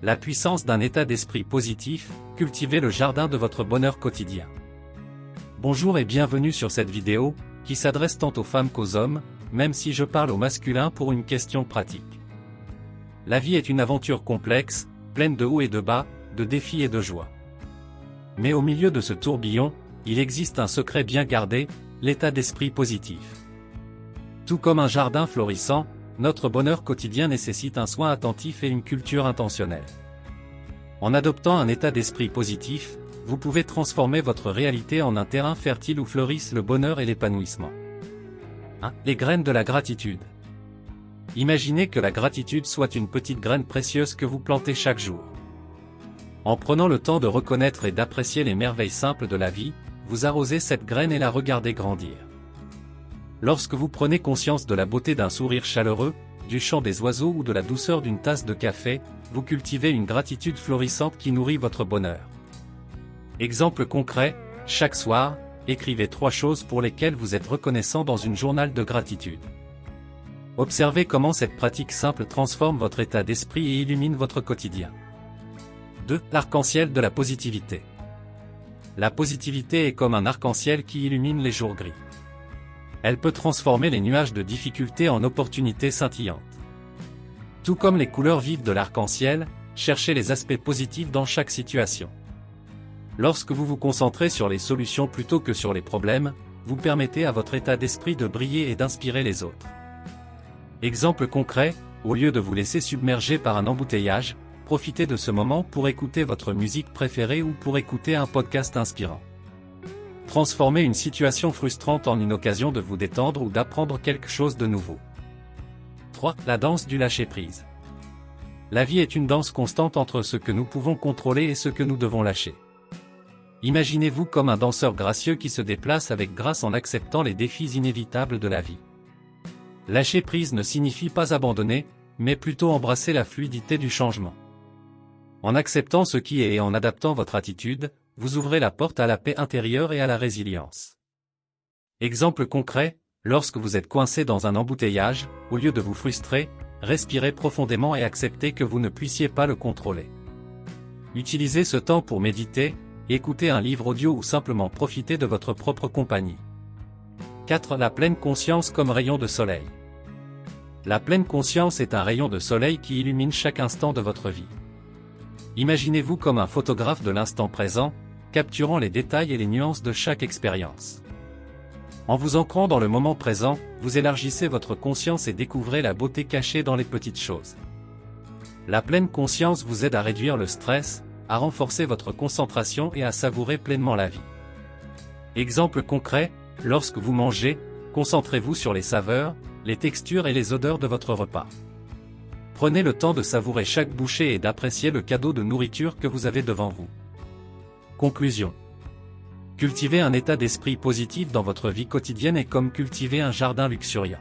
La puissance d'un état d'esprit positif, cultivez le jardin de votre bonheur quotidien. Bonjour et bienvenue sur cette vidéo, qui s'adresse tant aux femmes qu'aux hommes, même si je parle au masculin pour une question pratique. La vie est une aventure complexe, pleine de hauts et de bas, de défis et de joie. Mais au milieu de ce tourbillon, il existe un secret bien gardé, l'état d'esprit positif. Tout comme un jardin florissant, notre bonheur quotidien nécessite un soin attentif et une culture intentionnelle. En adoptant un état d'esprit positif, vous pouvez transformer votre réalité en un terrain fertile où fleurissent le bonheur et l'épanouissement. 1. Les graines de la gratitude. Imaginez que la gratitude soit une petite graine précieuse que vous plantez chaque jour. En prenant le temps de reconnaître et d'apprécier les merveilles simples de la vie, vous arrosez cette graine et la regardez grandir. Lorsque vous prenez conscience de la beauté d'un sourire chaleureux, du chant des oiseaux ou de la douceur d'une tasse de café, vous cultivez une gratitude florissante qui nourrit votre bonheur. Exemple concret, chaque soir, écrivez 3 choses pour lesquelles vous êtes reconnaissant dans une journal de gratitude. Observez comment cette pratique simple transforme votre état d'esprit et illumine votre quotidien. 2. L'arc-en-ciel de la positivité. La positivité est comme un arc-en-ciel qui illumine les jours gris. Elle peut transformer les nuages de difficultés en opportunités scintillantes. Tout comme les couleurs vives de l'arc-en-ciel, cherchez les aspects positifs dans chaque situation. Lorsque vous vous concentrez sur les solutions plutôt que sur les problèmes, vous permettez à votre état d'esprit de briller et d'inspirer les autres. Exemple concret, au lieu de vous laisser submerger par un embouteillage, profitez de ce moment pour écouter votre musique préférée ou pour écouter un podcast inspirant. Transformez une situation frustrante en une occasion de vous détendre ou d'apprendre quelque chose de nouveau. 3. La danse du lâcher-prise. La vie est une danse constante entre ce que nous pouvons contrôler et ce que nous devons lâcher. Imaginez-vous comme un danseur gracieux qui se déplace avec grâce en acceptant les défis inévitables de la vie. Lâcher prise ne signifie pas abandonner, mais plutôt embrasser la fluidité du changement. En acceptant ce qui est et en adaptant votre attitude, vous ouvrez la porte à la paix intérieure et à la résilience. Exemple concret, lorsque vous êtes coincé dans un embouteillage, au lieu de vous frustrer, respirez profondément et acceptez que vous ne puissiez pas le contrôler. Utilisez ce temps pour méditer, écouter un livre audio ou simplement profiter de votre propre compagnie. 4. La pleine conscience comme rayon de soleil. La pleine conscience est un rayon de soleil qui illumine chaque instant de votre vie. Imaginez-vous comme un photographe de l'instant présent, capturant les détails et les nuances de chaque expérience. En vous ancrant dans le moment présent, vous élargissez votre conscience et découvrez la beauté cachée dans les petites choses. La pleine conscience vous aide à réduire le stress, à renforcer votre concentration et à savourer pleinement la vie. Exemple concret, lorsque vous mangez, concentrez-vous sur les saveurs, les textures et les odeurs de votre repas. Prenez le temps de savourer chaque bouchée et d'apprécier le cadeau de nourriture que vous avez devant vous. Conclusion. Cultiver un état d'esprit positif dans votre vie quotidienne est comme cultiver un jardin luxuriant.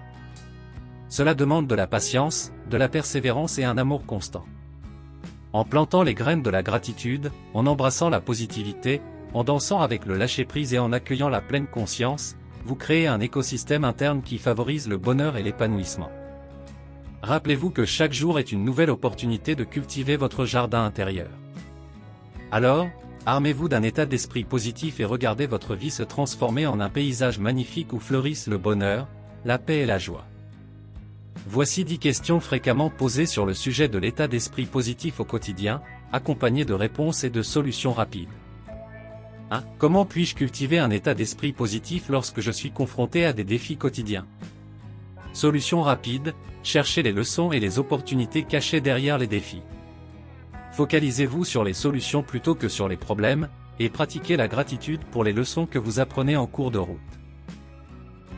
Cela demande de la patience, de la persévérance et un amour constant. En plantant les graines de la gratitude, en embrassant la positivité, en dansant avec le lâcher-prise et en accueillant la pleine conscience, vous créez un écosystème interne qui favorise le bonheur et l'épanouissement. Rappelez-vous que chaque jour est une nouvelle opportunité de cultiver votre jardin intérieur. Alors, armez-vous d'un état d'esprit positif et regardez votre vie se transformer en un paysage magnifique où fleurissent le bonheur, la paix et la joie. Voici 10 questions fréquemment posées sur le sujet de l'état d'esprit positif au quotidien, accompagnées de réponses et de solutions rapides. 1. Comment puis-je cultiver un état d'esprit positif lorsque je suis confronté à des défis quotidiens? Solution rapide, cherchez les leçons et les opportunités cachées derrière les défis. Focalisez-vous sur les solutions plutôt que sur les problèmes, et pratiquez la gratitude pour les leçons que vous apprenez en cours de route.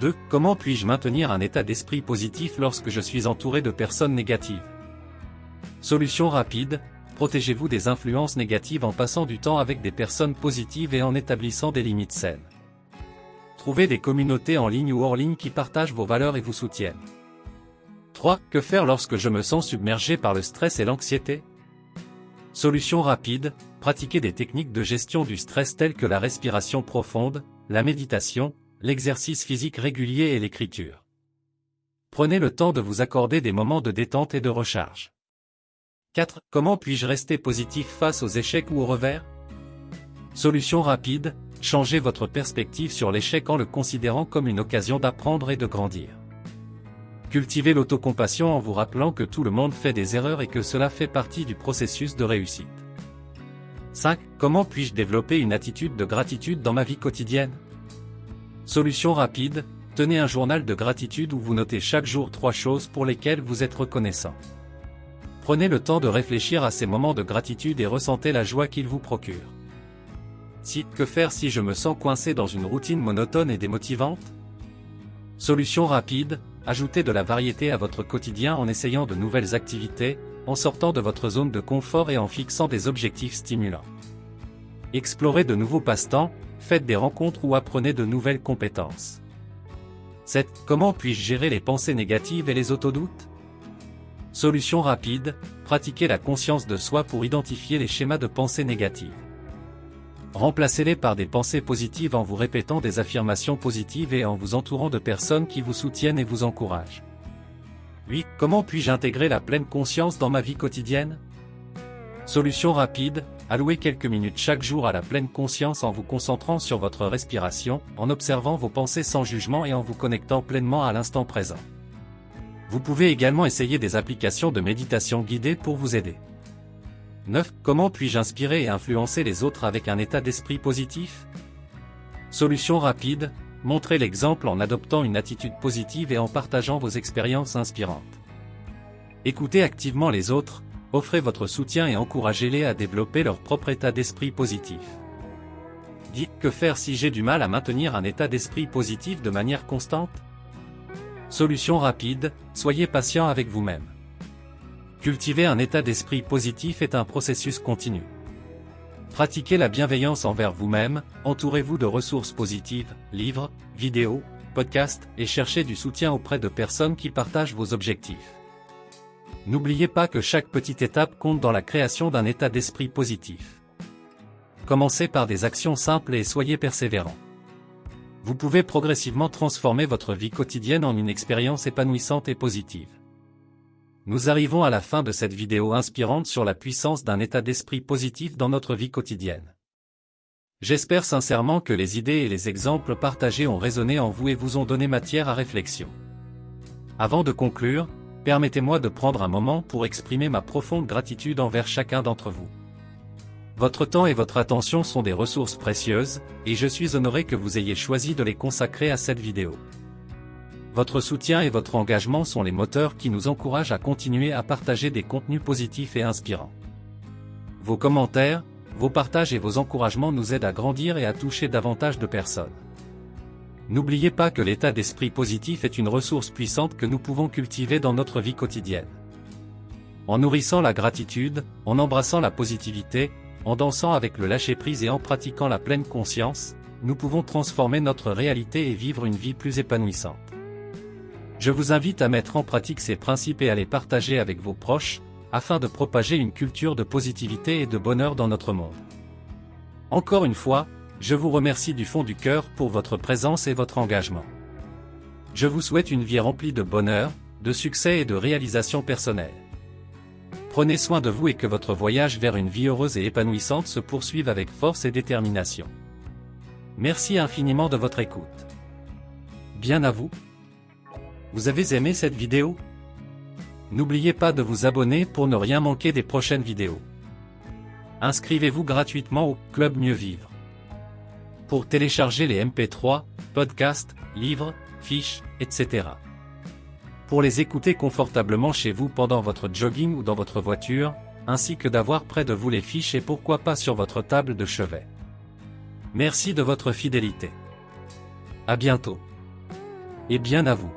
2. Comment puis-je maintenir un état d'esprit positif lorsque je suis entouré de personnes négatives? Solution rapide, protégez-vous des influences négatives en passant du temps avec des personnes positives et en établissant des limites saines. Trouvez des communautés en ligne ou hors ligne qui partagent vos valeurs et vous soutiennent. 3. Que faire lorsque je me sens submergé par le stress et l'anxiété? Solution rapide, pratiquez des techniques de gestion du stress telles que la respiration profonde, la méditation, l'exercice physique régulier et l'écriture. Prenez le temps de vous accorder des moments de détente et de recharge. 4. Comment puis-je rester positif face aux échecs ou aux revers? Solution rapide, changez votre perspective sur l'échec en le considérant comme une occasion d'apprendre et de grandir. Cultivez l'autocompassion en vous rappelant que tout le monde fait des erreurs et que cela fait partie du processus de réussite. 5. Comment puis-je développer une attitude de gratitude dans ma vie quotidienne? Solution rapide, tenez un journal de gratitude où vous notez chaque jour 3 choses pour lesquelles vous êtes reconnaissant. Prenez le temps de réfléchir à ces moments de gratitude et ressentez la joie qu'ils vous procurent. 6. Que faire si je me sens coincé dans une routine monotone et démotivante? Solution rapide, ajoutez de la variété à votre quotidien en essayant de nouvelles activités, en sortant de votre zone de confort et en fixant des objectifs stimulants. Explorez de nouveaux passe-temps, faites des rencontres ou apprenez de nouvelles compétences. 7. Comment puis-je gérer les pensées négatives et les autodoutes? Solution rapide, pratiquez la conscience de soi pour identifier les schémas de pensée négatives. Remplacez-les par des pensées positives en vous répétant des affirmations positives et en vous entourant de personnes qui vous soutiennent et vous encouragent. 8. Comment puis-je intégrer la pleine conscience dans ma vie quotidienne? Solution rapide, allouez quelques minutes chaque jour à la pleine conscience en vous concentrant sur votre respiration, en observant vos pensées sans jugement et en vous connectant pleinement à l'instant présent. Vous pouvez également essayer des applications de méditation guidée pour vous aider. 9. Comment puis-je inspirer et influencer les autres avec un état d'esprit positif? Solution rapide, montrez l'exemple en adoptant une attitude positive et en partageant vos expériences inspirantes. Écoutez activement les autres, offrez votre soutien et encouragez-les à développer leur propre état d'esprit positif. 10. Que faire si j'ai du mal à maintenir un état d'esprit positif de manière constante? Solution rapide, soyez patient avec vous-même. Cultiver un état d'esprit positif est un processus continu. Pratiquez la bienveillance envers vous-même, entourez-vous de ressources positives, livres, vidéos, podcasts, et cherchez du soutien auprès de personnes qui partagent vos objectifs. N'oubliez pas que chaque petite étape compte dans la création d'un état d'esprit positif. Commencez par des actions simples et soyez persévérants. Vous pouvez progressivement transformer votre vie quotidienne en une expérience épanouissante et positive. Nous arrivons à la fin de cette vidéo inspirante sur la puissance d'un état d'esprit positif dans notre vie quotidienne. J'espère sincèrement que les idées et les exemples partagés ont résonné en vous et vous ont donné matière à réflexion. Avant de conclure, permettez-moi de prendre un moment pour exprimer ma profonde gratitude envers chacun d'entre vous. Votre temps et votre attention sont des ressources précieuses, et je suis honoré que vous ayez choisi de les consacrer à cette vidéo. Votre soutien et votre engagement sont les moteurs qui nous encouragent à continuer à partager des contenus positifs et inspirants. Vos commentaires, vos partages et vos encouragements nous aident à grandir et à toucher davantage de personnes. N'oubliez pas que l'état d'esprit positif est une ressource puissante que nous pouvons cultiver dans notre vie quotidienne. En nourrissant la gratitude, en embrassant la positivité, en dansant avec le lâcher-prise et en pratiquant la pleine conscience, nous pouvons transformer notre réalité et vivre une vie plus épanouissante. Je vous invite à mettre en pratique ces principes et à les partager avec vos proches, afin de propager une culture de positivité et de bonheur dans notre monde. Encore une fois, je vous remercie du fond du cœur pour votre présence et votre engagement. Je vous souhaite une vie remplie de bonheur, de succès et de réalisations personnelles. Prenez soin de vous et que votre voyage vers une vie heureuse et épanouissante se poursuive avec force et détermination. Merci infiniment de votre écoute. Bien à vous. Vous avez aimé cette vidéo? N'oubliez pas de vous abonner pour ne rien manquer des prochaines vidéos. Inscrivez-vous gratuitement au Club Mieux Vivre. Pour télécharger les MP3, podcasts, livres, fiches, etc. Pour les écouter confortablement chez vous pendant votre jogging ou dans votre voiture, ainsi que d'avoir près de vous les fiches et pourquoi pas sur votre table de chevet. Merci de votre fidélité. À bientôt. Et bien à vous.